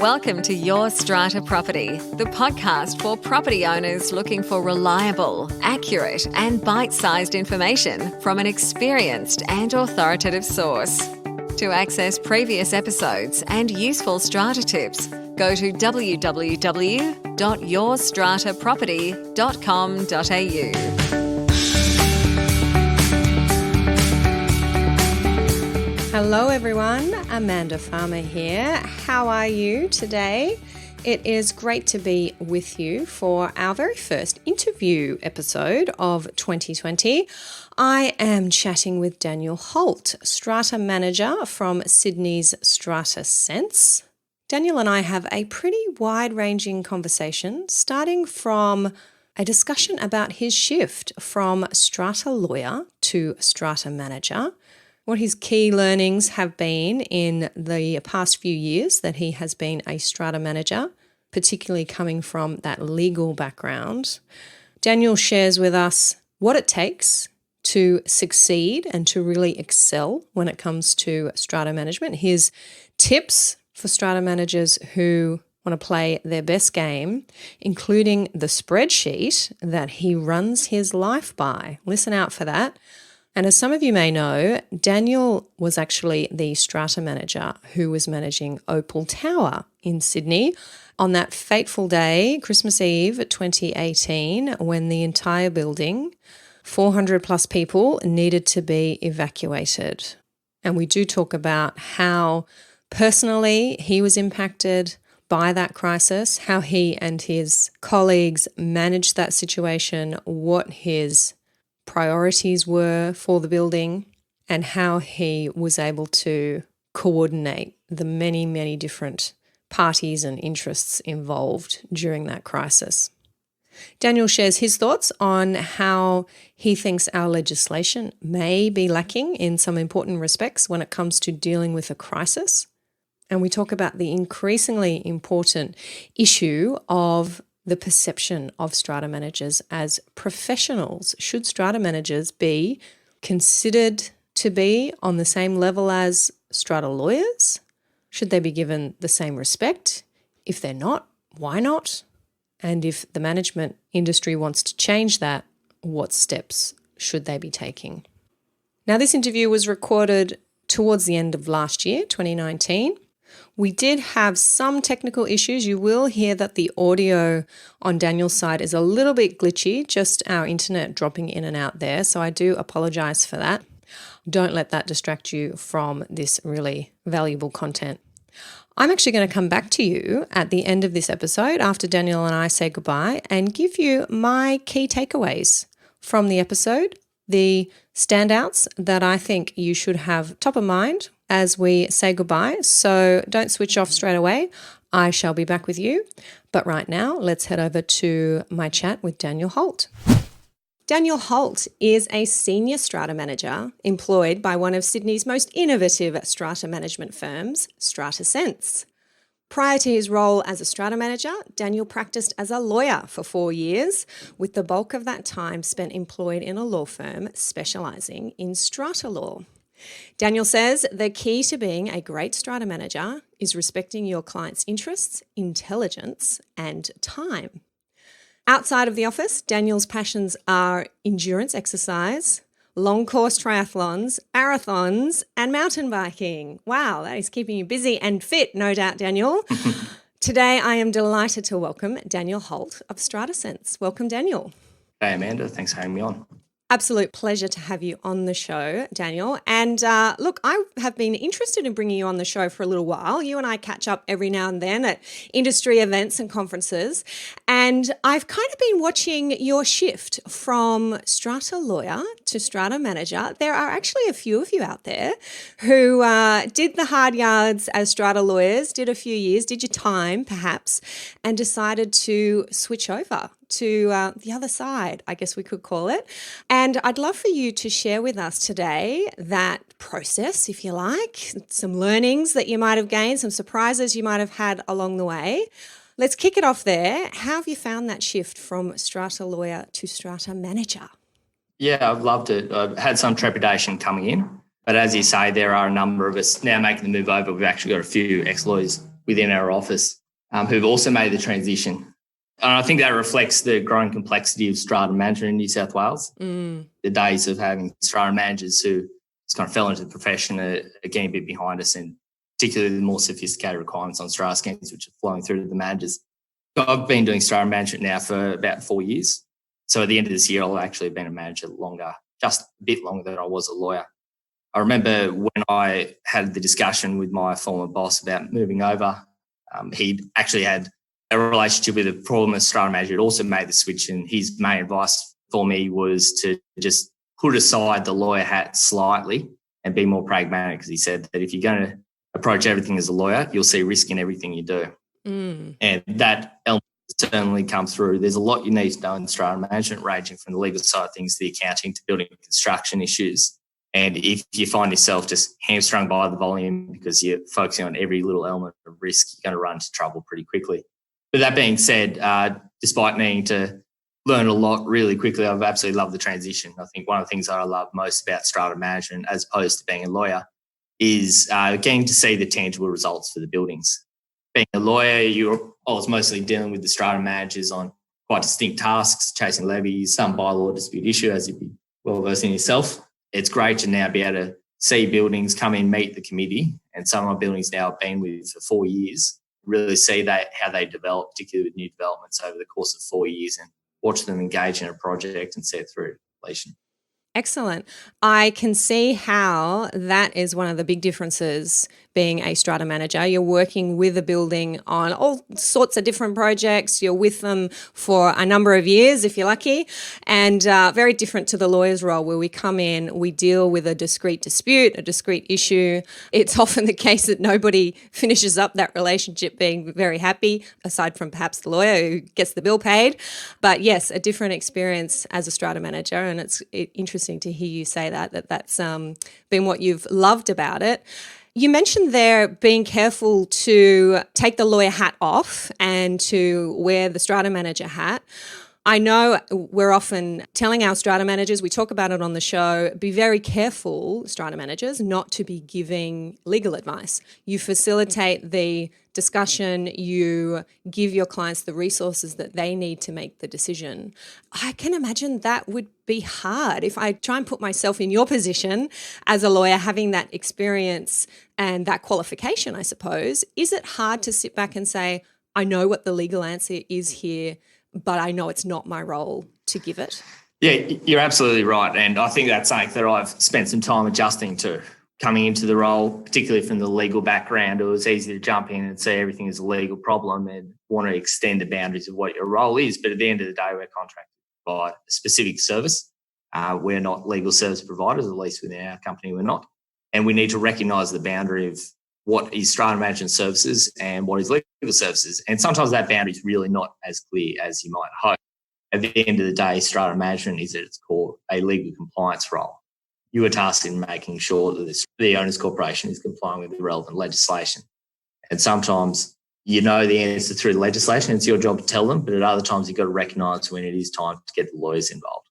Welcome to Your Strata Property, the podcast for property owners looking for reliable, accurate, and bite-sized information from an experienced and authoritative source. To access previous episodes and useful strata tips, go to www.yourstrataproperty.com.au. Hello everyone, Amanda Farmer here. How are you today? It is great to be with you for our very first interview episode of 2020. I am chatting with Daniel Holt, Strata Manager from Sydney's Strata Sense. Daniel and I have a pretty wide-ranging conversation, starting from a discussion about his shift from strata lawyer to strata manager, what his key learnings have been in the past few years that he has been a strata manager, particularly coming from that legal background. Daniel shares with us what it takes to succeed and to really excel when it comes to strata management, his tips for strata managers who want to play their best game, including the spreadsheet that he runs his life by. Listen out for that. And as some of you may know, Daniel was actually the strata manager who was managing Opal Tower in Sydney on that fateful day, Christmas Eve 2018, when the entire building, 400 plus people, needed to be evacuated. And we do talk about how personally he was impacted by that crisis, how he and his colleagues managed that situation, what his priorities were for the building, and how he was able to coordinate the many, many different parties and interests involved during that crisis. Daniel shares his thoughts on how he thinks our legislation may be lacking in some important respects when it comes to dealing with a crisis. And we talk about the increasingly important issue of the perception of strata managers as professionals. Should strata managers be considered to be on the same level as strata lawyers? Should they be given the same respect? If they're not, why not? And if the management industry wants to change that, what steps should they be taking? Now, this interview was recorded towards the end of last year, 2019. We did have some technical issues. You will hear that the audio on Daniel's side is a little bit glitchy, just our internet dropping in and out there. So I do apologize for that. Don't let that distract you from this really valuable content. I'm actually going to come back to you at the end of this episode after Daniel and I say goodbye and give you my key takeaways from the episode, the standouts that I think you should have top of mind as we say goodbye. So don't switch off straight away. I shall be back with you. But right now, let's head over to my chat with Daniel Holt. Daniel Holt is a senior strata manager employed by one of Sydney's most innovative strata management firms, Strata Sense. Prior to his role as a strata manager, Daniel practiced as a lawyer for 4 years, with the bulk of that time spent employed in a law firm specialising in strata law. Daniel says the key to being a great strata manager is respecting your client's interests, intelligence, and time. Outside of the office, Daniel's passions are endurance exercise, long course triathlons, marathons, and mountain biking. Wow, that is keeping you busy and fit, no doubt, Daniel. Today, I am delighted to welcome Daniel Holt of Strata Sense. Welcome, Daniel. Hey, Amanda. Thanks for having me on. Absolute pleasure to have you on the show, Daniel. And look, I have been interested in bringing you on the show for a little while. You and I catch up every now and then at industry events and conferences. And I've kind of been watching your shift from strata lawyer to strata manager. There are actually a few of you out there who did the hard yards as strata lawyers, did a few years, did your time perhaps, and decided to switch over to the other side, I guess we could call it. And I'd love for you to share with us today that process, if you like, some learnings that you might have gained, some surprises you might have had along the way. Let's kick it off there. How have you found that shift from strata lawyer to strata manager? Yeah, I've loved it. I've had some trepidation coming in, but as you say, there are a number of us now making the move over. We've actually got a few ex-lawyers within our office who've also made the transition. And I think that reflects the growing complexity of strata management in New South Wales. The days of having strata managers who just kind of fell into the profession are getting a bit behind us, and particularly the more sophisticated requirements on strata schemes, which are flowing through to the managers. I've been doing strata management now for about 4 years. So at the end of this year, I'll actually have been a manager longer, just a bit longer than I was a lawyer. I remember when I had the discussion with my former boss about moving over, he actually had a relationship with a problem as strata manager. It also made the switch, and his main advice for me was to just put aside the lawyer hat slightly and be more pragmatic, because he said that if you're going to approach everything as a lawyer, you'll see risk in everything you do. And that element certainly comes through. There's a lot you need to know in strata management, ranging from the legal side of things to the accounting to building and construction issues. And if you find yourself just hamstrung by the volume because you're focusing on every little element of risk, you're going to run into trouble pretty quickly. But that being said, despite needing to learn a lot really quickly, I've absolutely loved the transition. I think one of the things that I love most about strata management, as opposed to being a lawyer, is getting to see the tangible results for the buildings. Being a lawyer, I was mostly dealing with the strata managers on quite distinct tasks, chasing levies, some bylaw dispute issue, as you'd be well versed in yourself. It's great to now be able to see buildings come in, meet the committee, and some of my buildings now I've been with for 4 years, really see how they develop, particularly with new developments over the course of 4 years, and watch them engage in a project and see it through completion. Excellent. I can see how that is one of the big differences being a strata manager. You're working with a building on all sorts of different projects. You're with them for a number of years, if you're lucky, and very different to the lawyer's role, where we come in, we deal with a discrete dispute, a discrete issue. It's often the case that nobody finishes up that relationship being very happy, aside from perhaps the lawyer who gets the bill paid. But yes, a different experience as a strata manager, and it's interesting to hear you say that's been what you've loved about it. You mentioned there being careful to take the lawyer hat off and to wear the strata manager hat. I know we're often telling our strata managers, we talk about it on the show, be very careful, strata managers, not to be giving legal advice. You facilitate the discussion, you give your clients the resources that they need to make the decision. I can imagine that would be hard. If I try and put myself in your position as a lawyer, having that experience and that qualification, I suppose, is it hard to sit back and say, I know what the legal answer is here, but I know it's not my role to give it? Yeah, you're absolutely right. And I think that's something that I've spent some time adjusting to. Coming into the role, particularly from the legal background, it was easy to jump in and see everything as a legal problem and want to extend the boundaries of what your role is. But at the end of the day, we're contracted to provide a specific service. We're not legal service providers, at least within our company, we're not. And we need to recognise the boundary of what is strata management services and what is legal services. And sometimes that boundary is really not as clear as you might hope. At the end of the day, strata management is at its core a legal compliance role. You are tasked in making sure that the owner's corporation is complying with the relevant legislation. And sometimes you know the answer through the legislation. It's your job to tell them, but at other times you've got to recognise when it is time to get the lawyers involved.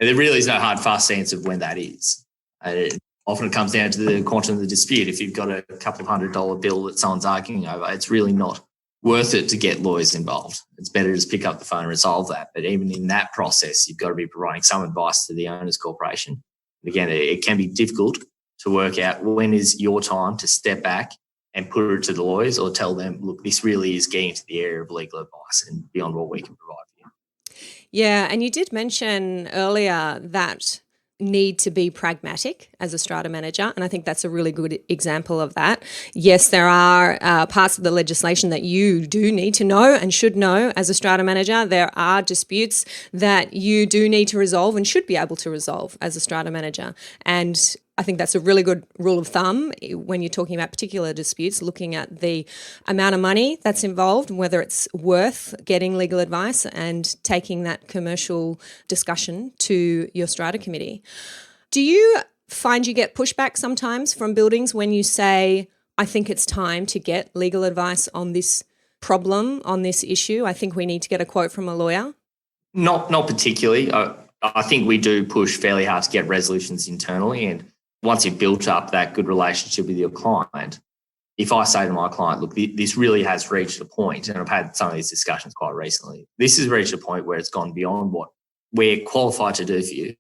And there really is no hard, fast answer of when that is. It often comes down to the quantum of the dispute. If you've got a couple of $100 bill that someone's arguing over, it's really not worth it to get lawyers involved. It's better to just pick up the phone and resolve that. But even in that process, you've got to be providing some advice to the owner's corporation. Again, it can be difficult to work out when is your time to step back and put it to the lawyers, or tell them, look, this really is getting to the area of legal advice and beyond what we can provide for you. Yeah, and you did mention earlier that need to be pragmatic as a strata manager, and I think that's a really good example of that. Yes, there are parts of the legislation that you do need to know and should know as a strata manager. There are disputes that you do need to resolve and should be able to resolve as a strata manager. And I think that's a really good rule of thumb when you're talking about particular disputes, looking at the amount of money that's involved, whether it's worth getting legal advice and taking that commercial discussion to your strata committee. Do you find you get pushback sometimes from buildings when you say, I think it's time to get legal advice on this problem, on this issue? I think we need to get a quote from a lawyer? Not particularly. I think we do push fairly hard to get resolutions internally, and once you've built up that good relationship with your client, if I say to my client, look, this really has reached a point, and I've had some of these discussions quite recently, this has reached a point where it's gone beyond what we're qualified to do for you.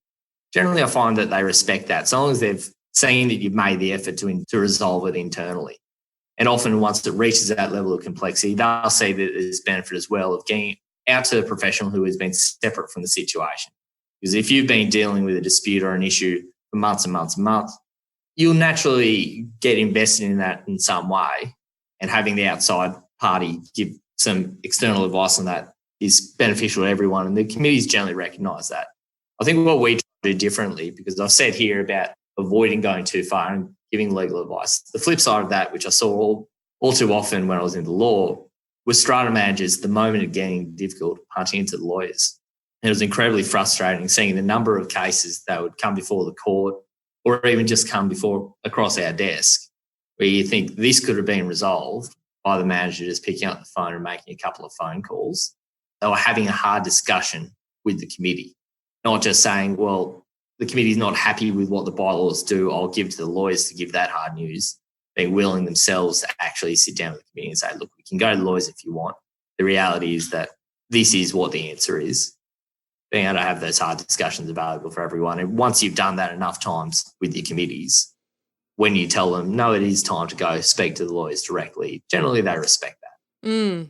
Generally, I find that they respect that, so long as they've seen that you've made the effort to resolve it internally. And often once it reaches that level of complexity, they'll see that there's benefit as well of getting out to a professional who has been separate from the situation. Because if you've been dealing with a dispute or an issue for months and months and months, you'll naturally get invested in that in some way, and having the outside party give some external advice on that is beneficial to everyone, and the committees generally recognise that. I think what we try to do differently, because I've said here about avoiding going too far and giving legal advice, the flip side of that, which I saw all too often when I was in the law, was strata managers, the moment of getting difficult, punching into the lawyers. And it was incredibly frustrating seeing the number of cases that would come before the court or even just come across our desk, where you think this could have been resolved by the manager just picking up the phone and making a couple of phone calls. They were having a hard discussion with the committee, not just saying, well, the committee is not happy with what the bylaws do, I'll give to the lawyers to give that hard news. Being willing themselves to actually sit down with the committee and say, look, we can go to the lawyers if you want. The reality is that this is what the answer is. Being able to have those hard discussions available for everyone. And once you've done that enough times with your committees, when you tell them, no, it is time to go speak to the lawyers directly, generally they respect that.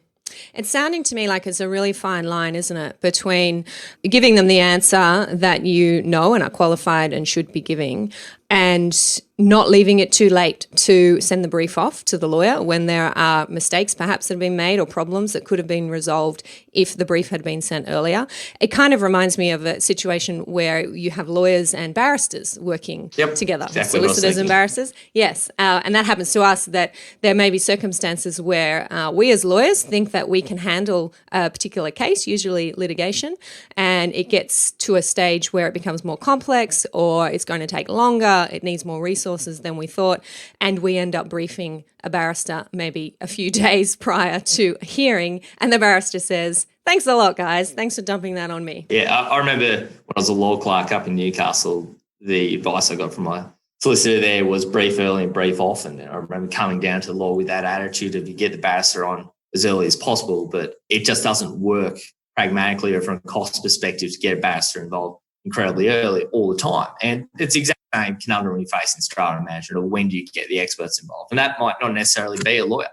It's sounding to me like it's a really fine line, isn't it, between giving them the answer that you know and are qualified and should be giving, and not leaving it too late to send the brief off to the lawyer when there are mistakes perhaps that have been made or problems that could have been resolved if the brief had been sent earlier. It kind of reminds me of a situation where you have lawyers and barristers working together, exactly solicitors and barristers. Yes, and that happens to us, that there may be circumstances where we as lawyers think that we can handle a particular case, usually litigation, and it gets to a stage where it becomes more complex or it's going to take longer, it needs more resources than we thought, and we end up briefing a barrister maybe a few days prior to a hearing, and the barrister says, thanks a lot, guys. Thanks for dumping that on me. Yeah, I remember when I was a law clerk up in Newcastle, the advice I got from my solicitor there was brief early and brief often. And I remember coming down to the law with that attitude of you get the barrister on as early as possible, but it just doesn't work pragmatically or from a cost perspective to get a barrister involved incredibly early all the time. And it's exactly the same conundrum you face in strata management, or when do you get the experts involved? And that might not necessarily be a lawyer.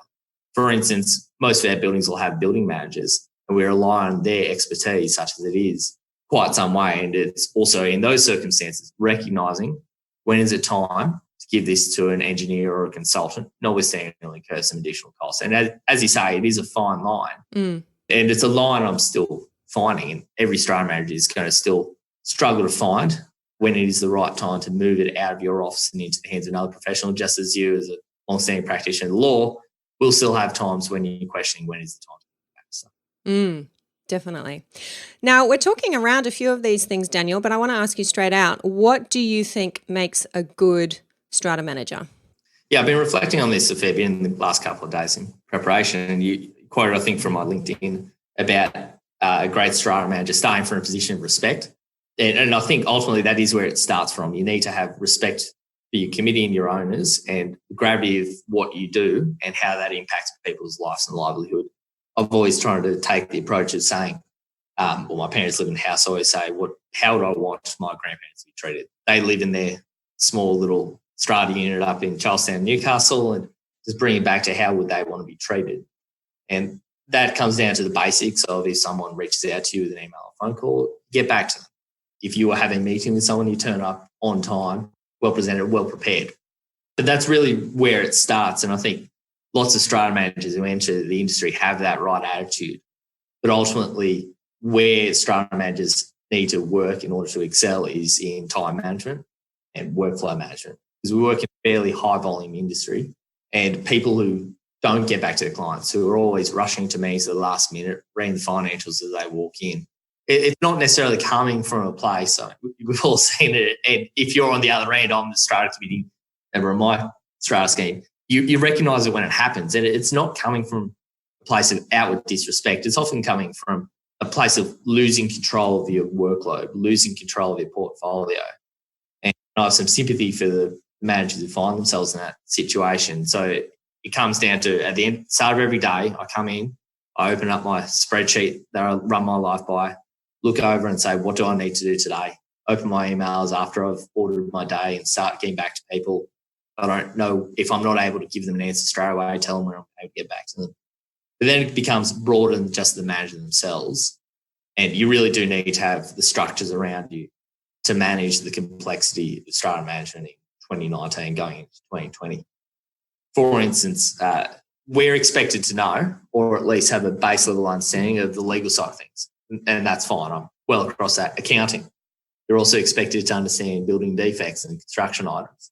For instance, most of our buildings will have building managers, and we rely on their expertise, such as it is, quite some way. And it's also in those circumstances recognising when is it time to give this to an engineer or a consultant, notwithstanding it'll incur some additional costs. And as you say, it is a fine line. And it's a line I'm still finding, and every strata manager is going to still struggle to find when it is the right time to move it out of your office and into the hands of another professional, just as you as a long-standing practitioner of the law will still have times when you're questioning when is the time to do that. Definitely. Now, we're talking around a few of these things, Daniel, but I want to ask you straight out, what do you think makes a good strata manager? Yeah, I've been reflecting on this a fair bit in the last couple of days in preparation, and you quoted, I think, from my LinkedIn about a great strata manager starting from a position of respect. And I think ultimately that is where it starts from. You need to have respect for your committee and your owners and the gravity of what you do and how that impacts people's lives and livelihood. I've always tried to take the approach of saying, well, my parents live in a house. I always say, how would I want my grandparents to be treated? They live in their small little strata unit up in Charlestown, Newcastle, and just bring it back to how would they want to be treated. And that comes down to the basics of if someone reaches out to you with an email or phone call, get back to them. If you are having a meeting with someone, you turn up on time, well presented, well prepared. But that's really where it starts. And I think lots of strata managers who enter the industry have that right attitude. But ultimately, where strata managers need to work in order to excel is in time management and workflow management. Because we work in a fairly high volume industry, and people who don't get back to their clients, who are always rushing to meetings at the last minute, reading the financials as they walk in, it's not necessarily coming from a place. We've all seen it. And if you're on the other end, I'm the strata committee member of my strata scheme, you recognise it when it happens. And it's not coming from a place of outward disrespect. It's often coming from a place of losing control of your workload, losing control of your portfolio. And I have some sympathy for the managers who find themselves in that situation. So it comes down to at the start of every day, I come in, I open up my spreadsheet that I run my life by, look over and say, what do I need to do today? Open my emails after I've ordered my day and start getting back to people. I don't know if I'm not able to give them an answer straight away, tell them when I'm able to get back to them. But then it becomes broader than just the manager themselves. And you really do need to have the structures around you to manage the complexity of strata management in 2019 going into 2020. For instance, we're expected to know, or at least have a base level understanding of the legal side of things. And that's fine. I'm well across that. Accounting. You're also expected to understand building defects and construction items.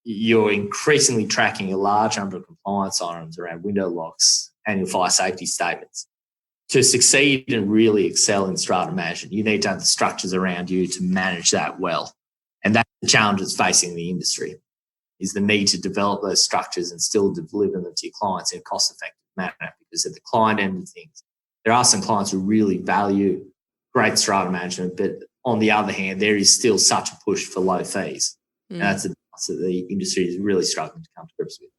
You're increasingly tracking a large number of compliance items around window locks, annual fire safety statements. To succeed and really excel in strata management, you need to have the structures around you to manage that well. And that's the challenge that's facing the industry, is the need to develop those structures and still deliver them to your clients in a cost-effective manner. Because at the client end of things, there are some clients who really value great strata management, but on the other hand, there is still such a push for low fees. And that's the balance that the industry is really struggling to come to grips with.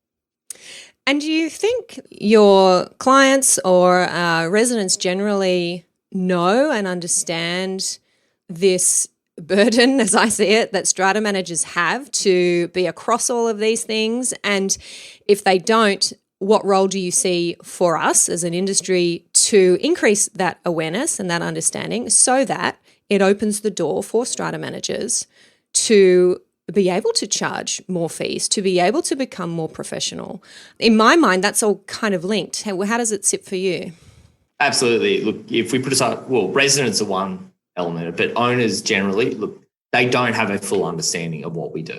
And do you think your clients or residents generally know and understand this burden, as I see it, that strata managers have to be across all of these things? And if they don't, what role do you see for us as an industry to increase that awareness and that understanding so that it opens the door for strata managers to be able to charge more fees, to be able to become more professional? In my mind, that's all kind of linked. How does it sit for you? Absolutely. Look, if we put aside, residents are one element, but owners generally, they don't have a full understanding of what we do.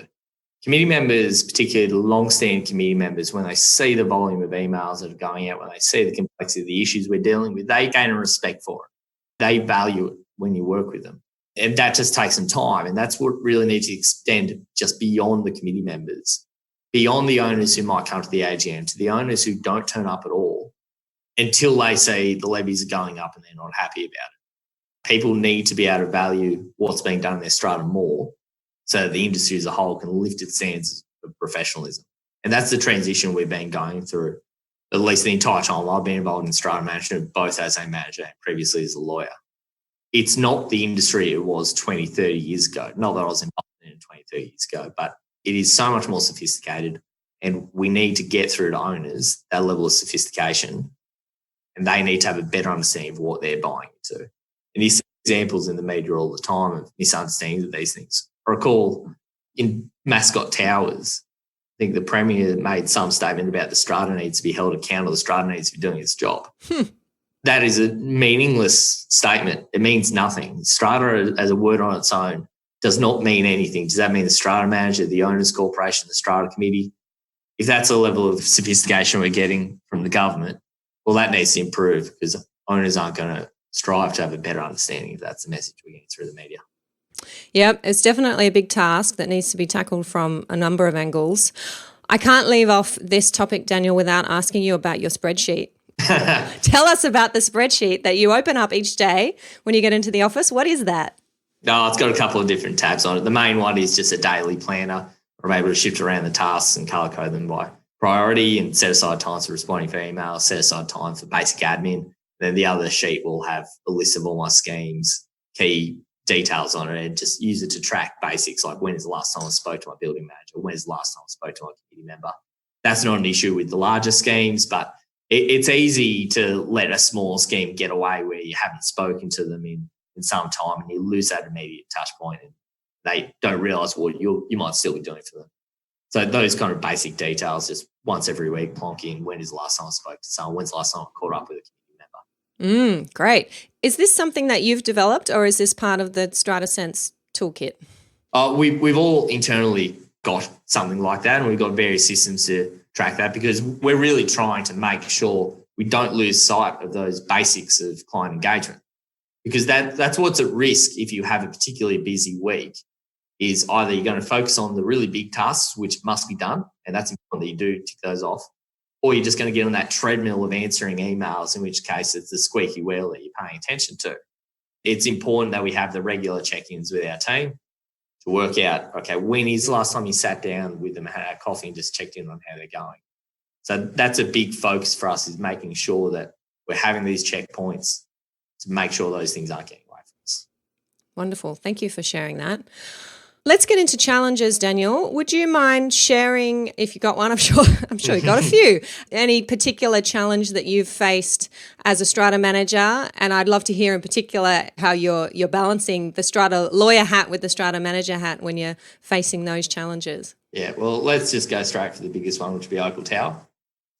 Committee members, particularly the long-standing committee members, when they see the volume of emails that are going out, when they see the complexity of the issues we're dealing with, they gain a respect for it. They value it when you work with them. And that just takes some time. And that's what really needs to extend just beyond the committee members, beyond the owners who might come to the AGM, to the owners who don't turn up at all until they see the levies are going up and they're not happy about it. People need to be able to value what's being done in their strata more so that the industry as a whole can lift its standards of professionalism. And that's the transition we've been going through, at least the entire time I've been involved in strata management, both as a manager and previously as a lawyer. It's not the industry it was 20, 30 years ago. Not that I was involved in it 20, 30 years ago, but it is so much more sophisticated, and we need to get through to owners that level of sophistication, and they need to have a better understanding of what they're buying into. And you see examples in the media all the time of misunderstandings of these things. I recall in Mascot Towers, I think the Premier made some statement about the strata needs to be held accountable, the strata needs to be doing its job. That is a meaningless statement. It means nothing. Strata as a word on its own does not mean anything. Does that mean the strata manager, the owners corporation, the strata committee? If that's the level of sophistication we're getting from the government, well, that needs to improve, because owners aren't going to strive to have a better understanding if that's the message we're getting through the media. Yeah, it's definitely a big task that needs to be tackled from a number of angles. I can't leave off this topic, Daniel, without asking you about your spreadsheet. Tell us about the spreadsheet that you open up each day when you get into the office. What is that? No, it's got a couple of different tabs on it. The main one is just a daily planner. I'm able to shift around the tasks and colour code them by priority and set aside time for responding for emails, set aside time for basic admin. Then the other sheet will have a list of all my schemes, key details on it, and just use it to track basics like when is the last time I spoke to my building manager, when is the last time I spoke to my committee member. That's not an issue with the larger schemes, but it's easy to let a small scheme get away where you haven't spoken to them in some time and you lose that immediate touch point and they don't realise what you might still be doing for them. So those kind of basic details, just once every week, plonk in when is the last time I spoke to someone, when's the last time I caught up with a community member. Great. Is this something that you've developed, or is this part of the StrataSense toolkit? We've all internally got something like that, and we've got various systems to track that, because we're really trying to make sure we don't lose sight of those basics of client engagement, because that's what's at risk if you have a particularly busy week. Is either you're going to focus on the really big tasks, which must be done, and that's important that you do tick those off, or you're just going to get on that treadmill of answering emails, in which case it's the squeaky wheel that you're paying attention to. It's important that we have the regular check-ins with our team to work out, okay, when is the last time you sat down with them, had a coffee and just checked in on how they're going? So that's a big focus for us, is making sure that we're having these checkpoints to make sure those things aren't getting away from us. Wonderful. Thank you for sharing that. Let's get into challenges, Daniel. Would you mind sharing, if you got one, I'm sure you got a few, any particular challenge that you've faced as a strata manager? And I'd love to hear in particular how you're balancing the strata lawyer hat with the strata manager hat when you're facing those challenges. Yeah, well, let's just go straight for the biggest one, which would be Opal Tower.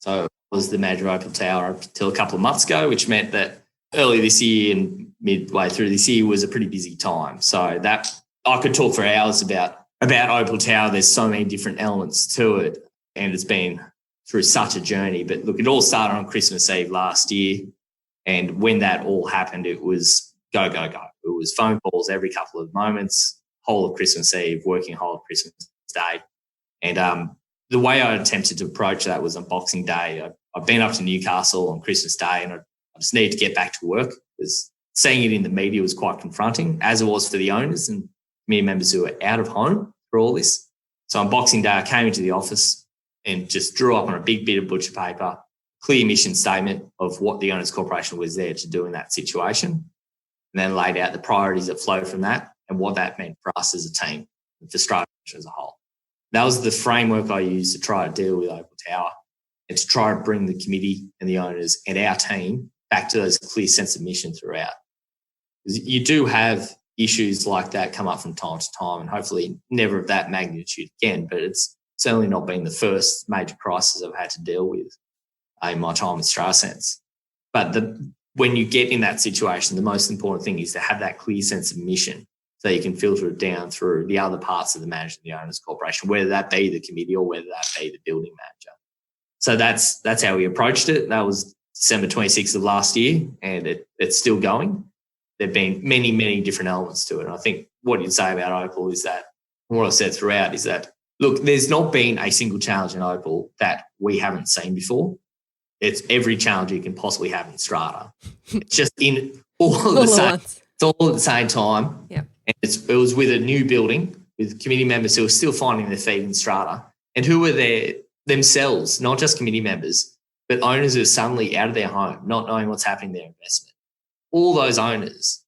So I was the manager of Opal Tower up until a couple of months ago, which meant that early this year and midway through this year was a pretty busy time. So that I could talk for hours about Opal Tower. There's so many different elements to it, and it's been through such a journey. But look, it all started on Christmas Eve last year, and when that all happened, it was go, go, go. It was phone calls every couple of moments, whole of Christmas Eve, working whole of Christmas Day. And the way I attempted to approach that was on Boxing Day. I've been up to Newcastle on Christmas Day, and I just needed to get back to work, because seeing it in the media was quite confronting, as it was for the owners and community members who were out of home for all this. So on Boxing Day, I came into the office and just drew up on a big bit of butcher paper, clear mission statement of what the Owners Corporation was there to do in that situation, and then laid out the priorities that flow from that and what that meant for us as a team and for Strata as a whole. That was the framework I used to try to deal with Opal Tower, and to try to bring the committee and the owners and our team back to those clear sense of mission throughout. Because you do have issues like that come up from time to time, and hopefully never of that magnitude again, but it's certainly not been the first major crisis I've had to deal with in my time with StrataSense. But when you get in that situation, the most important thing is to have that clear sense of mission, so you can filter it down through the other parts of the management of the Owners Corporation, whether that be the committee or whether that be the building manager. So that's how we approached it. That was December 26th of last year, and it's still going. There have been many, many different elements to it. And I think what you'd say about Opal is that, what I've said throughout is that, look, there's not been a single challenge in Opal that we haven't seen before. It's every challenge you can possibly have in Strata. It's just in all at the same time. Yeah. And it was with a new building, with committee members who are still finding their feet in Strata, and who were there themselves, not just committee members, but owners who are suddenly out of their home, not knowing what's happening in their investment. All those owners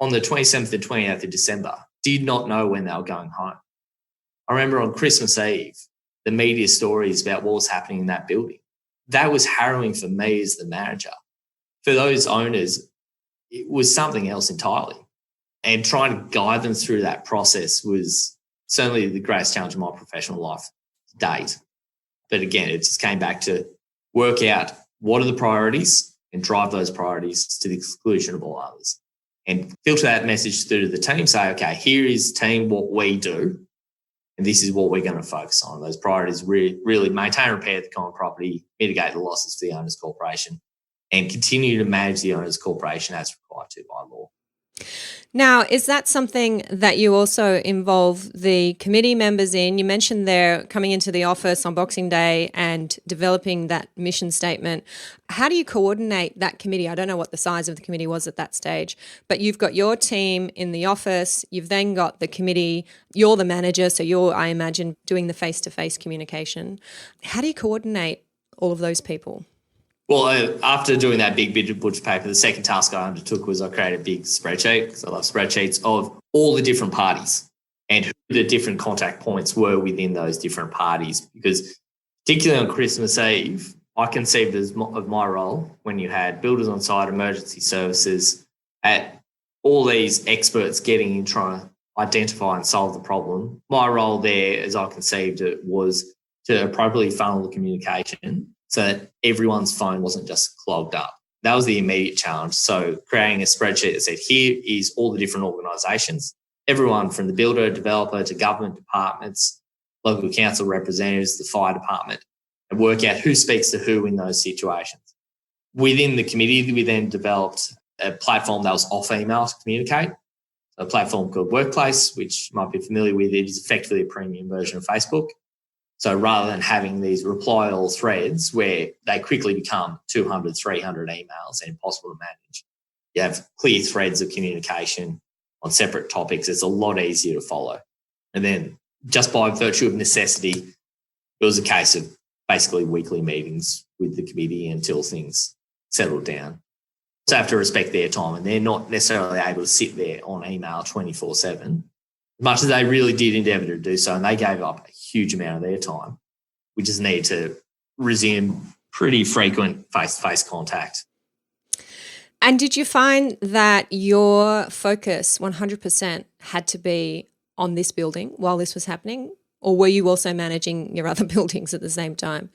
on the 27th and 28th of December did not know when they were going home. I remember on Christmas Eve, the media stories about what was happening in that building. That was harrowing for me as the manager. For those owners, it was something else entirely. And trying to guide them through that process was certainly the greatest challenge of my professional life to date. But again, it just came back to work out what are the priorities and drive those priorities to the exclusion of all others. And filter that message through to the team, say, okay, here is team what we do, and this is what we're going to focus on. Those priorities really maintain and repair the common property, mitigate the losses to the Owners Corporation, and continue to manage the Owners Corporation as required to by law. Now, is that something that you also involve the committee members in? You mentioned they're coming into the office on Boxing Day and developing that mission statement. How do you coordinate that committee? I don't know what the size of the committee was at that stage, but you've got your team in the office. You've then got the committee. You're the manager, so you're, I imagine, doing the face-to-face communication. How do you coordinate all of those people? Well, after doing that big bit of butcher paper, the second task I undertook was I created a big spreadsheet, because I love spreadsheets, of all the different parties and who the different contact points were within those different parties. Because particularly on Christmas Eve, I conceived of my role when you had builders on site, emergency services, at all these experts getting in trying to identify and solve the problem. My role there, as I conceived it, was to appropriately funnel the communication so that everyone's phone wasn't just clogged up. That was the immediate challenge. So creating a spreadsheet that said, here is all the different organisations, everyone from the builder, developer to government departments, local council representatives, the fire department, and work out who speaks to who in those situations. Within the committee, we then developed a platform that was off email to communicate, a platform called Workplace, which you might be familiar with. It is effectively a premium version of Facebook. So rather than having these reply all threads where they quickly become 200, 300 emails and impossible to manage, you have clear threads of communication on separate topics. It's a lot easier to follow. And then just by virtue of necessity, it was a case of basically weekly meetings with the committee until things settle down. So have to respect their time, and they're not necessarily able to sit there on email 24/7, as much as they really did endeavour to do so, and they gave up a huge amount of their time. We just need to resume pretty frequent face-to-face contact. And did you find that your focus 100% had to be on this building while this was happening, or were you also managing your other buildings at the same time?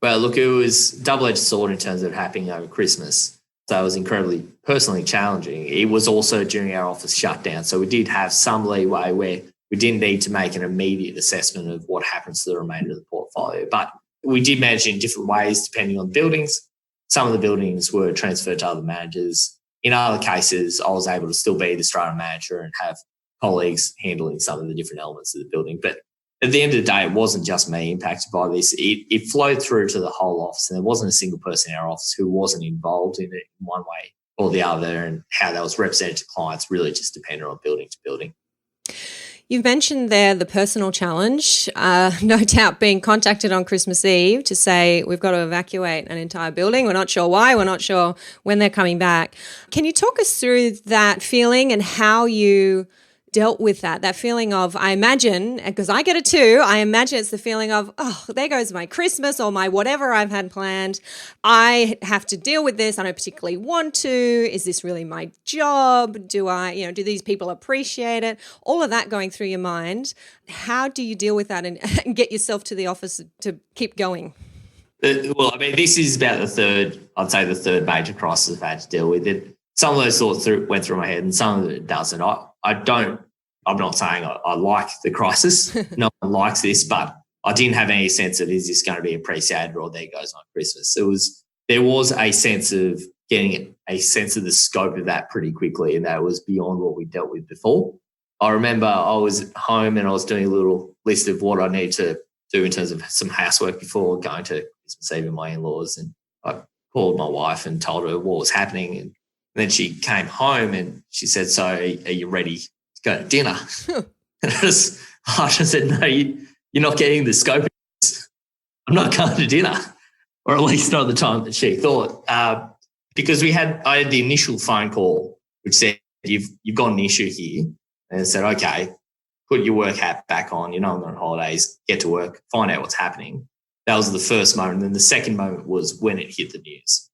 Well, look, it was double-edged sword in terms of it happening over Christmas. So it was incredibly personally challenging. It was also during our office shutdown. So we did have some leeway where we didn't need to make an immediate assessment of what happens to the remainder of the portfolio. But we did manage in different ways depending on the buildings. Some of the buildings were transferred to other managers. In other cases, I was able to still be the strata manager and have colleagues handling some of the different elements of the building. But at the end of the day, it wasn't just me impacted by this. It flowed through to the whole office, and there wasn't a single person in our office who wasn't involved in it in one way or the other, and how that was represented to clients really just depended on building to building. You've mentioned there the personal challenge, no doubt being contacted on Christmas Eve to say we've got to evacuate an entire building. We're not sure why. We're not sure when they're coming back. Can you talk us through that feeling and how you dealt with that feeling of, I imagine, because I get it too, I imagine it's the feeling of, oh, there goes my Christmas or my whatever I've had planned. I have to deal with this. I don't particularly want to. Is this really my job? Do these people appreciate it? All of that going through your mind. How do you deal with that and get yourself to the office to keep going? Well, I mean, this is about the third major crisis I've had to deal with. Some of those thoughts went through my head and some of it doesn't. I'm not saying I like the crisis. No one likes this, but I didn't have any sense of, is this going to be appreciated or there goes my Christmas. There was a sense of getting a sense of the scope of that pretty quickly, and that was beyond what we dealt with before. I remember I was at home and I was doing a little list of what I need to do in terms of some housework before going to Christmas Eve with my in-laws, and I called my wife and told her what was happening, and then she came home and she said, so are you ready to go to dinner? And I just said, no, you're not getting the scope of this. I'm not going to dinner, or at least not at the time that she thought. Because I had the initial phone call which said, you've got an issue here. And it said, okay, put your work hat back on. You know I'm on holidays, get to work, find out what's happening. That was the first moment. And then the second moment was when it hit the news.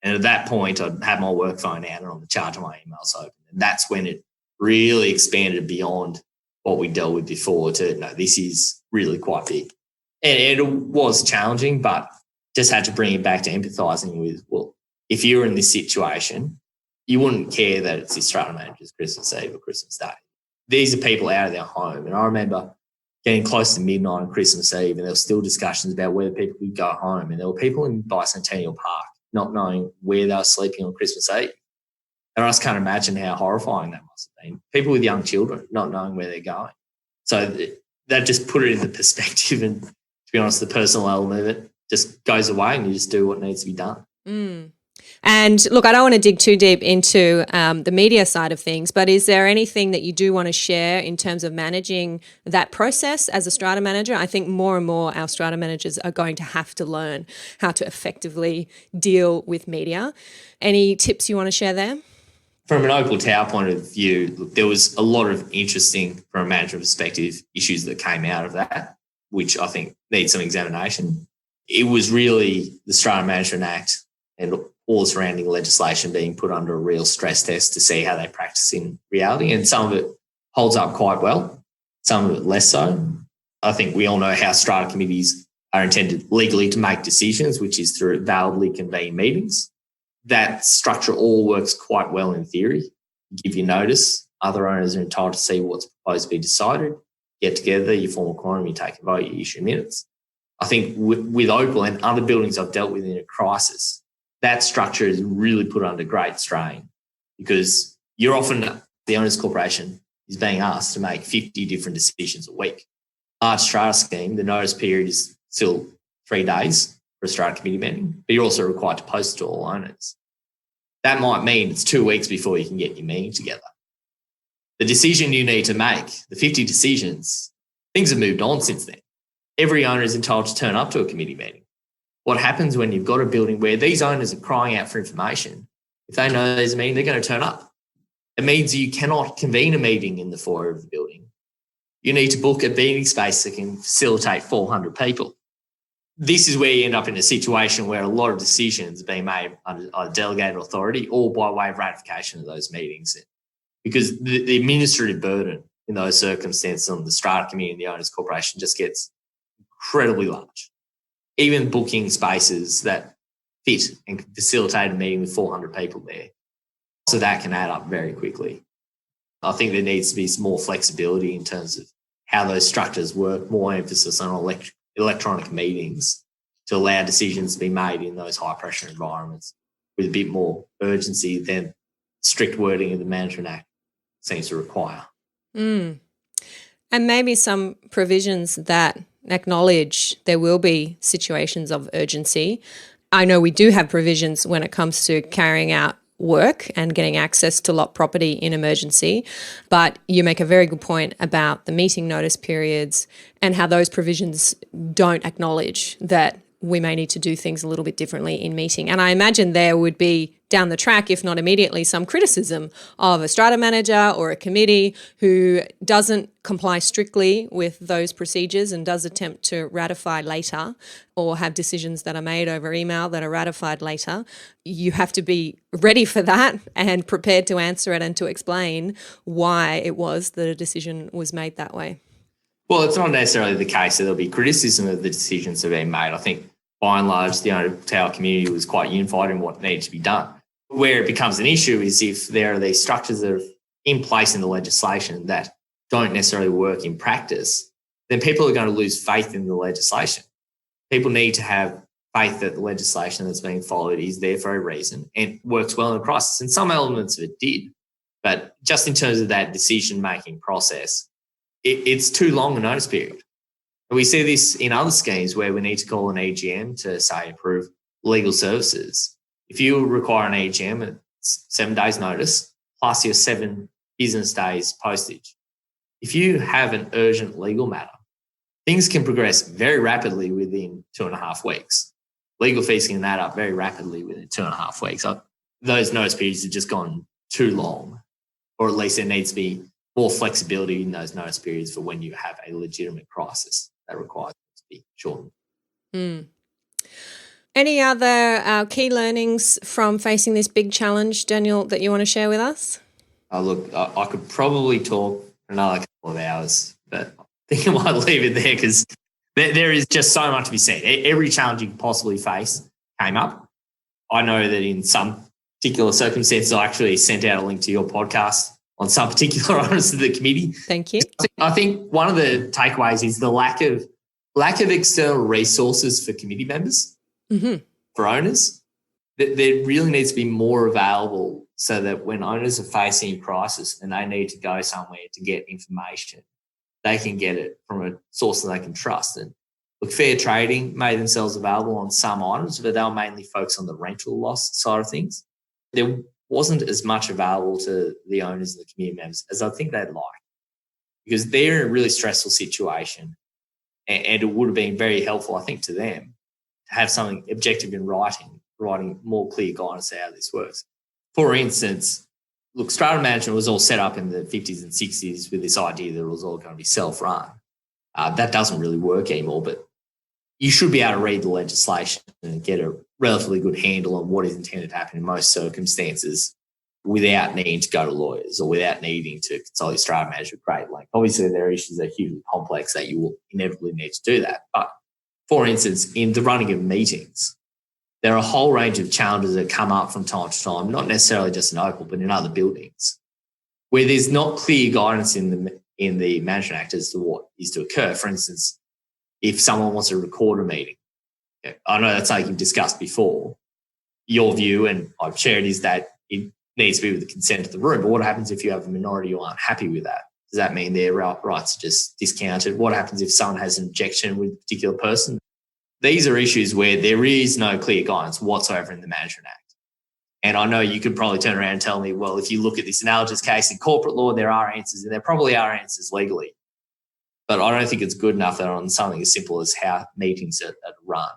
And at that point, I'd had my work phone out and on the charge of my emails open. And that's when it really expanded beyond what we dealt with before to, no, this is really quite big. And it was challenging, but just had to bring it back to empathising with, well, if you were in this situation, you wouldn't care that it's the strata manager's Christmas Eve or Christmas Day. These are people out of their home. And I remember getting close to midnight on Christmas Eve and there were still discussions about whether people could go home. And there were people in Bicentennial Park not knowing where they were sleeping on Christmas Eve. And I just can't imagine how horrifying that must have been. People with young children not knowing where they're going. So that just put it into perspective, and to be honest, the personal element of it just goes away and you just do what needs to be done. Mm. And look, I don't want to dig too deep into the media side of things, but is there anything that you do want to share in terms of managing that process as a strata manager? I think more and more our strata managers are going to have to learn how to effectively deal with media. Any tips you want to share there? From an Opal Tower point of view, look, there was a lot of interesting, from a management perspective, issues that came out of that, which I think need some examination. It was really the Strata Management Act and all the surrounding legislation being put under a real stress test to see how they practice in reality. And some of it holds up quite well, some of it less so. I think we all know how strata committees are intended legally to make decisions, which is through validly convened meetings. That structure all works quite well in theory. You give your notice, other owners are entitled to see what's proposed to be decided, get together, you form a quorum, you take a vote, you issue minutes. I think with Opal and other buildings I've dealt with in a crisis, that structure is really put under great strain because you're often, the owner's corporation is being asked to make 50 different decisions a week. Large strata scheme, the notice period is still 3 days for a strata committee meeting, but you're also required to post it to all owners. That might mean it's 2 weeks before you can get your meeting together. The decision you need to make, the 50 decisions, things have moved on since then. every owner is entitled to turn up to a committee meeting. What happens when you've got a building where these owners are crying out for information? If they know there's a meeting, they're going to turn up. It means you cannot convene a meeting in the foyer of the building. You need to book a meeting space that can facilitate 400 people. This is where you end up in a situation where a lot of decisions are being made under either delegated authority or by way of ratification of those meetings, because the administrative burden in those circumstances on the strata committee and the owners corporation just gets incredibly large. Even booking spaces that fit and can facilitate a meeting with 400 people there. So that can add up very quickly. I think there needs to be some more flexibility in terms of how those structures work, more emphasis on electronic meetings to allow decisions to be made in those high-pressure environments with a bit more urgency than strict wording of the Management Act seems to require. And maybe some provisions that acknowledge there will be situations of urgency. I know we do have provisions when it comes to carrying out work and getting access to lot property in emergency, but you make a very good point about the meeting notice periods and how those provisions don't acknowledge that we may need to do things a little bit differently in meeting. And I imagine there would be down the track, if not immediately, some criticism of a strata manager or a committee who doesn't comply strictly with those procedures and does attempt to ratify later or have decisions that are made over email that are ratified later. You have to be ready for that and prepared to answer it and to explain why it was that a decision was made that way. Well, it's not necessarily the case that there'll be criticism of the decisions that have been made. I think by and large, the Opal Tower community was quite unified in what needed to be done. Where it becomes an issue is if there are these structures that are in place in the legislation that don't necessarily work in practice, then people are going to lose faith in the legislation. People need to have faith that the legislation that's being followed is there for a reason and works well in a crisis. And some elements of it did. But just in terms of that decision-making process, it's too long a notice period. And we see this in other schemes where we need to call an EGM to, say, approve legal services. If you require an EGM, it's 7 days notice plus your 7 business days postage. If you have an urgent legal matter, things can progress very rapidly within 2.5 weeks. Legal fees can add up very rapidly within 2.5 weeks. So those notice periods have just gone too long, or at least there needs to be more flexibility in those notice periods for when you have a legitimate crisis that requires it to be shortened. Any other key learnings from facing this big challenge, Daniel, that you want to share with us? Look, I could probably talk for another couple of hours, but I think I might leave it there because there is just so much to be said. Every challenge you could possibly face came up. I know that in some particular circumstances, I actually sent out a link to your podcast on some particular items of the committee. Thank you. I think one of the takeaways is the lack of external resources for committee members, for owners. There really needs to be more available so that when owners are facing a crisis and they need to go somewhere to get information, they can get it from a source that they can trust. And look, Fair Trading made themselves available on some items, but they were mainly focused on the rental loss side of things. There wasn't as much available to the owners and the community members as I think they'd like, because they're in a really stressful situation, and it would have been very helpful, I think, to them to have something objective in writing, providing more clear guidance to how this works. For instance, look, strata management was all set up in the 50s and 60s with this idea that it was all going to be self-run. That doesn't really work anymore, but you should be able to read the legislation and get a relatively good handle on what is intended to happen in most circumstances without needing to go to lawyers or without needing to consult your strata manager at great length. Obviously, there are issues that are hugely complex that you will inevitably need to do that. But for instance, in the running of meetings, there are a whole range of challenges that come up from time to time, not necessarily just in Opal, but in other buildings, where there's not clear guidance in the Management Act as to what is to occur. For instance, if someone wants to record a meeting, I know that's something you've discussed before. Your view, and I've shared, is that it needs to be with the consent of the room. But what happens if you have a minority who aren't happy with that? Does that mean their rights are just discounted? What happens if someone has an objection with a particular person? These are issues where there is no clear guidance whatsoever in the Management Act. And I know you could probably turn around and tell me, well, if you look at this analogous case in corporate law, there are answers, and there probably are answers legally. But I don't think it's good enough that on something as simple as how meetings are run,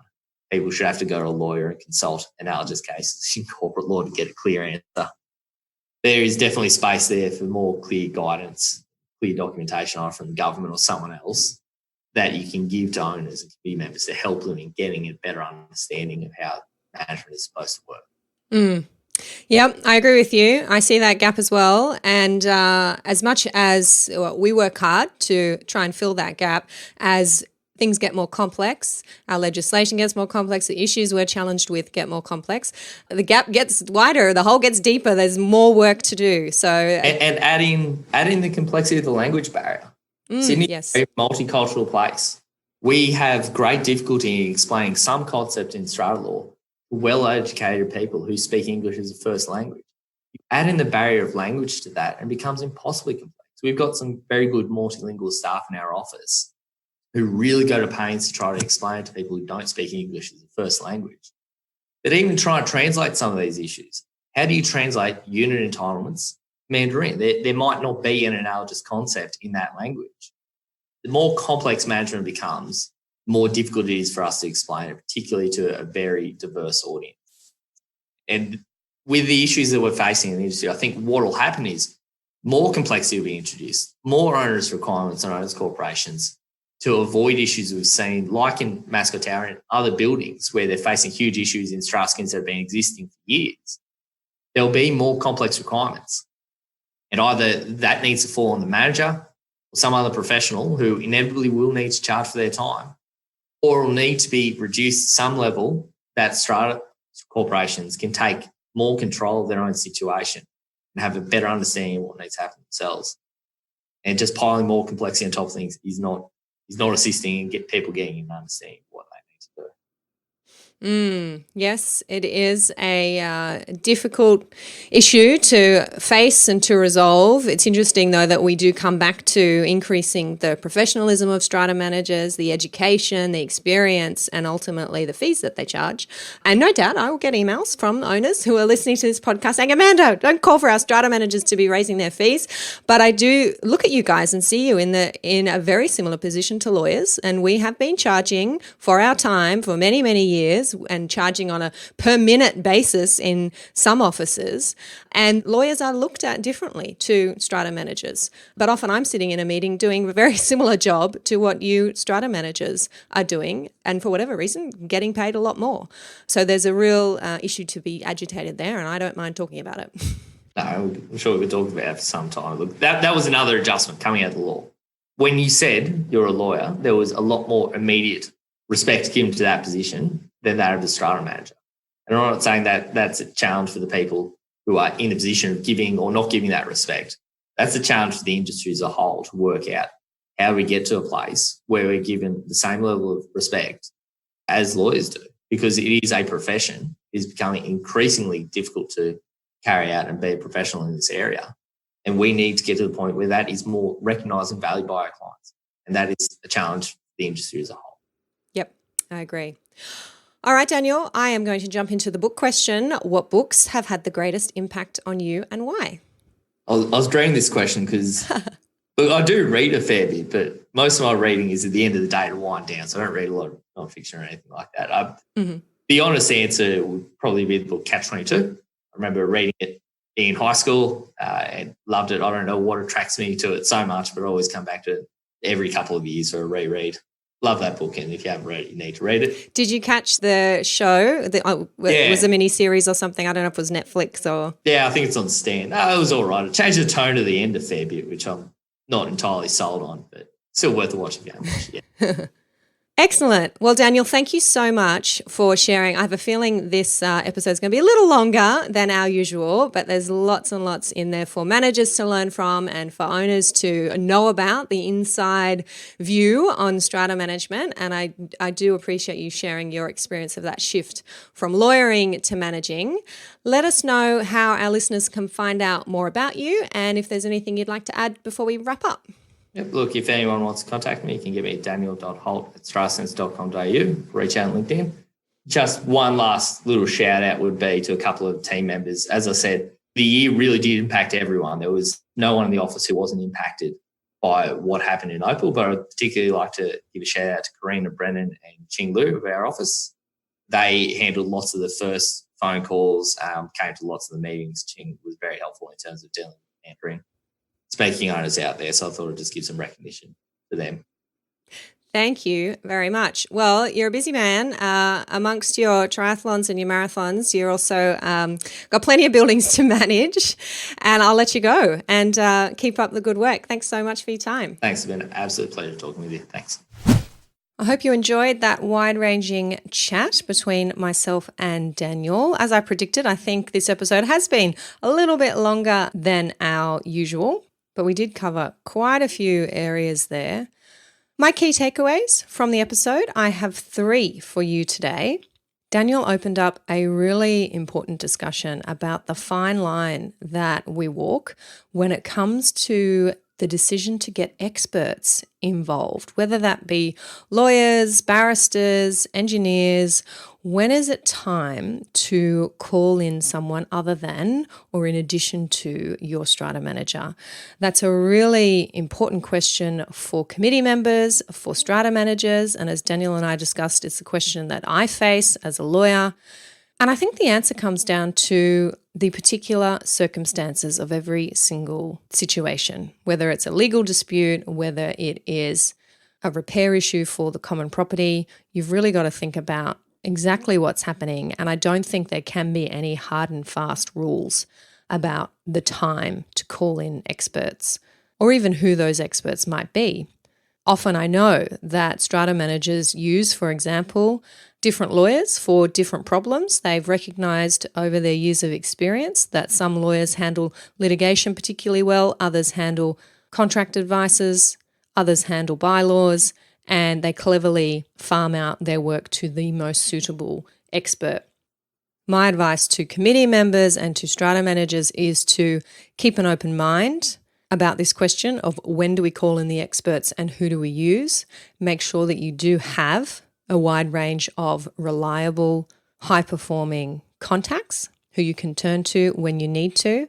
people should have to go to a lawyer and consult analogous cases in corporate law to get a clear answer. There is definitely space there for more clear guidance, clear documentation either from the government or someone else that you can give to owners and committee members to help them in getting a better understanding of how management is supposed to work. Yep, I agree with you. I see that gap as well. And as much as we work hard to try and fill that gap, as things get more complex, our legislation gets more complex, the issues we're challenged with get more complex, the gap gets wider, the hole gets deeper, there's more work to do. So and adding the complexity of the language barrier. Sydney is a multicultural place. We have great difficulty in explaining some concept in strata law to well-educated people who speak English as a first language. You add in the barrier of language to that and it becomes impossibly complex. We've got some very good multilingual staff in our office who really go to pains to try to explain to people who don't speak English as a first language. But even try to translate some of these issues. How do you translate unit entitlements Mandarin? There might not be an analogous concept in that language. The more complex management becomes, the more difficult it is for us to explain it, particularly to a very diverse audience. And with the issues that we're facing in the industry, I think what will happen is more complexity will be introduced, more onerous requirements on owners corporations to avoid issues we've seen, like in Mascot Tower and other buildings where they're facing huge issues in strata schemes that have been existing for years. There'll be more complex requirements. And either that needs to fall on the manager or some other professional who inevitably will need to charge for their time, or will need to be reduced to some level that strata corporations can take more control of their own situation and have a better understanding of what needs to happen themselves. And just piling more complexity on top of things is not assisting in people getting an understanding of what they need to do. Yes, it is a difficult issue to face and to resolve. It's interesting, though, that we do come back to increasing the professionalism of strata managers, the education, the experience, and ultimately the fees that they charge. And no doubt I will get emails from owners who are listening to this podcast saying, Amanda, don't call for our strata managers to be raising their fees. But I do look at you guys and see you in a very similar position to lawyers. And we have been charging for our time for many, many years, and charging on a per minute basis in some offices. And lawyers are looked at differently to strata managers. But often I'm sitting in a meeting doing a very similar job to what you strata managers are doing, and for whatever reason, getting paid a lot more. So there's a real issue to be agitated there, and I don't mind talking about it. No, I'm sure we could talk about it for some time. Look, that was another adjustment coming out of the law. When you said you're a lawyer, there was a lot more immediate respect given to that position than that of the strata manager. And I'm not saying that that's a challenge for the people who are in a position of giving or not giving that respect. That's a challenge for the industry as a whole to work out how we get to a place where we're given the same level of respect as lawyers do, because it is a profession. It is becoming increasingly difficult to carry out and be a professional in this area. And we need to get to the point where that is more recognised and valued by our clients. And that is a challenge for the industry as a whole. Yep, I agree. All right, Daniel, I am going to jump into the book question. What books have had the greatest impact on you and why? I was dreading this question because look, I do read a fair bit, but most of my reading is at the end of the day to wind down. So I don't read a lot of nonfiction or anything like that. The honest answer would probably be the book Catch-22. I remember reading it in high school and loved it. I don't know what attracts me to it so much, but I always come back to it every couple of years for a reread. Love that book, and if you haven't read it, you need to read it. Did you catch the show? It was a mini-series or something? I don't know if it was Netflix or... Yeah, I think it's on Stan. It was all right. It changed the tone of the end a fair bit, which I'm not entirely sold on, but still worth a watch if you haven't watched it yet. Excellent. Well, Daniel, thank you so much for sharing. I have a feeling this episode is going to be a little longer than our usual, but there's lots and lots in there for managers to learn from and for owners to know about the inside view on strata management. And I do appreciate you sharing your experience of that shift from lawyering to managing. Let us know how our listeners can find out more about you and if there's anything you'd like to add before we wrap up. Yep. Look, if anyone wants to contact me, you can get me at daniel.holt@stratasense.com.au, reach out on LinkedIn. Just one last little shout out would be to a couple of team members. As I said, the year really did impact everyone. There was no one in the office who wasn't impacted by what happened in Opal, but I'd particularly like to give a shout out to Karina Brennan and Ching Lu of our office. They handled lots of the first phone calls, came to lots of the meetings. Ching was very helpful in terms of dealing with answering speaking owners out there. So I thought I'd just give some recognition to them. Thank you very much. Well, you're a busy man. Amongst your triathlons and your marathons, you're also got plenty of buildings to manage, and I'll let you go and keep up the good work. Thanks so much for your time. Thanks. It's been an absolute pleasure talking with you. Thanks. I hope you enjoyed that wide-ranging chat between myself and Daniel. As I predicted, I think this episode has been a little bit longer than our usual, but we did cover quite a few areas there. My key takeaways from the episode, I have 3 for you today. Daniel opened up a really important discussion about the fine line that we walk when it comes to the decision to get experts involved, whether that be lawyers, barristers, engineers. When is it time to call in someone other than or in addition to your strata manager? That's a really important question for committee members, for strata managers, and as Daniel and I discussed, it's a question that I face as a lawyer. And I think the answer comes down to the particular circumstances of every single situation, whether it's a legal dispute, whether it is a repair issue for the common property. You've really got to think about exactly what's happening. And I don't think there can be any hard and fast rules about the time to call in experts or even who those experts might be. Often I know that strata managers use, for example, different lawyers for different problems. They've recognised over their years of experience that some lawyers handle litigation particularly well, others handle contract advices, others handle bylaws, and they cleverly farm out their work to the most suitable expert. My advice to committee members and to strata managers is to keep an open mind about this question of when do we call in the experts and who do we use. Make sure that you do have a wide range of reliable, high-performing contacts who you can turn to when you need to.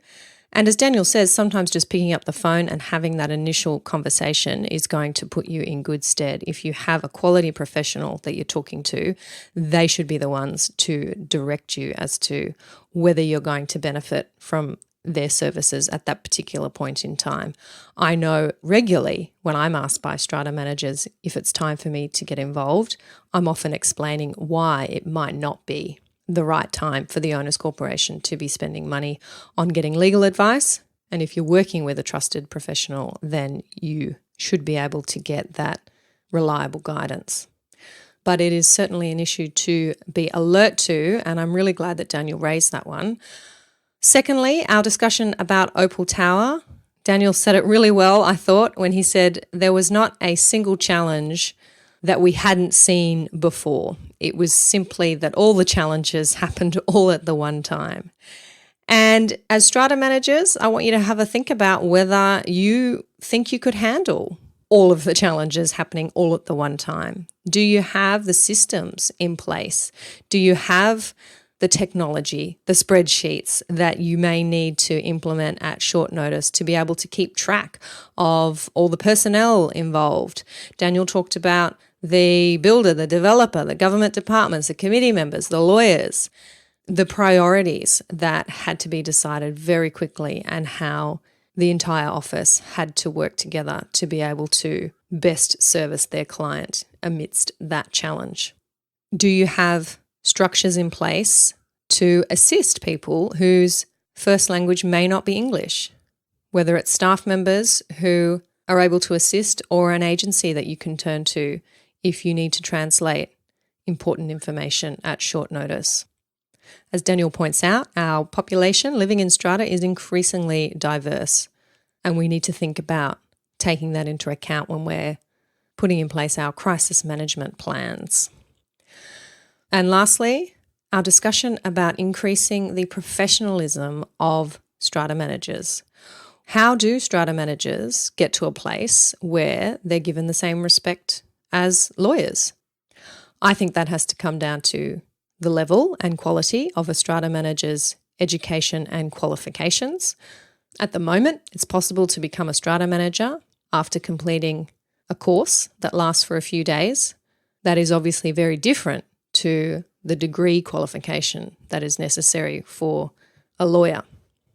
And as Daniel says, sometimes just picking up the phone and having that initial conversation is going to put you in good stead. If you have a quality professional that you're talking to, they should be the ones to direct you as to whether you're going to benefit from their services at that particular point in time. I know regularly when I'm asked by strata managers if it's time for me to get involved, I'm often explaining why it might not be the right time for the owners corporation to be spending money on getting legal advice. And if you're working with a trusted professional, then you should be able to get that reliable guidance. But it is certainly an issue to be alert to, and I'm really glad that Daniel raised that one. Secondly, our discussion about Opal Tower. Daniel said it really well, I thought, when he said there was not a single challenge that we hadn't seen before. It was simply that all the challenges happened all at the one time. And as strata managers, I want you to have a think about whether you think you could handle all of the challenges happening all at the one time. Do you have the systems in place? Do you have the technology, the spreadsheets that you may need to implement at short notice to be able to keep track of all the personnel involved? Daniel talked about the builder, the developer, the government departments, the committee members, the lawyers, the priorities that had to be decided very quickly and how the entire office had to work together to be able to best service their client amidst that challenge. Do you have structures in place to assist people whose first language may not be English, whether it's staff members who are able to assist or an agency that you can turn to if you need to translate important information at short notice? As Daniel points out, our population living in strata is increasingly diverse, and we need to think about taking that into account when we're putting in place our crisis management plans. And lastly, our discussion about increasing the professionalism of strata managers. How do strata managers get to a place where they're given the same respect as lawyers? I think that has to come down to the level and quality of a strata manager's education and qualifications. At the moment, it's possible to become a strata manager after completing a course that lasts for a few days. That is obviously very different to the degree qualification that is necessary for a lawyer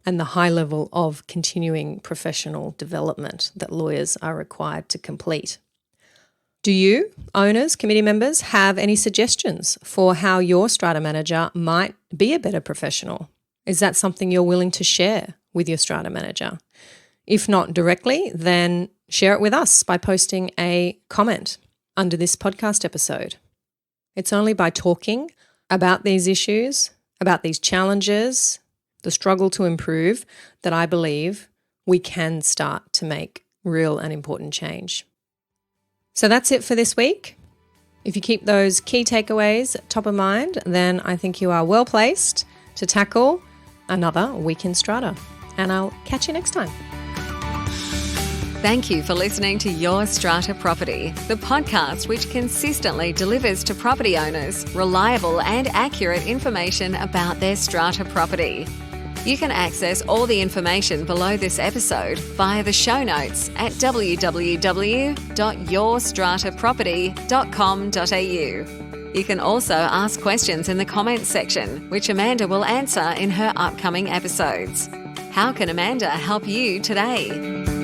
and the high level of continuing professional development that lawyers are required to complete. Do you, owners, committee members, have any suggestions for how your strata manager might be a better professional? Is that something you're willing to share with your strata manager? If not directly, then share it with us by posting a comment under this podcast episode. It's only by talking about these issues, about these challenges, the struggle to improve, that I believe we can start to make real and important change. So that's it for this week. If you keep those key takeaways top of mind, then I think you are well placed to tackle another week in strata. And I'll catch you next time. Thank you for listening to Your Strata Property, the podcast which consistently delivers to property owners reliable and accurate information about their strata property. You can access all the information below this episode via the show notes at www.yourstrataproperty.com.au. You can also ask questions in the comments section, which Amanda will answer in her upcoming episodes. How can Amanda help you today?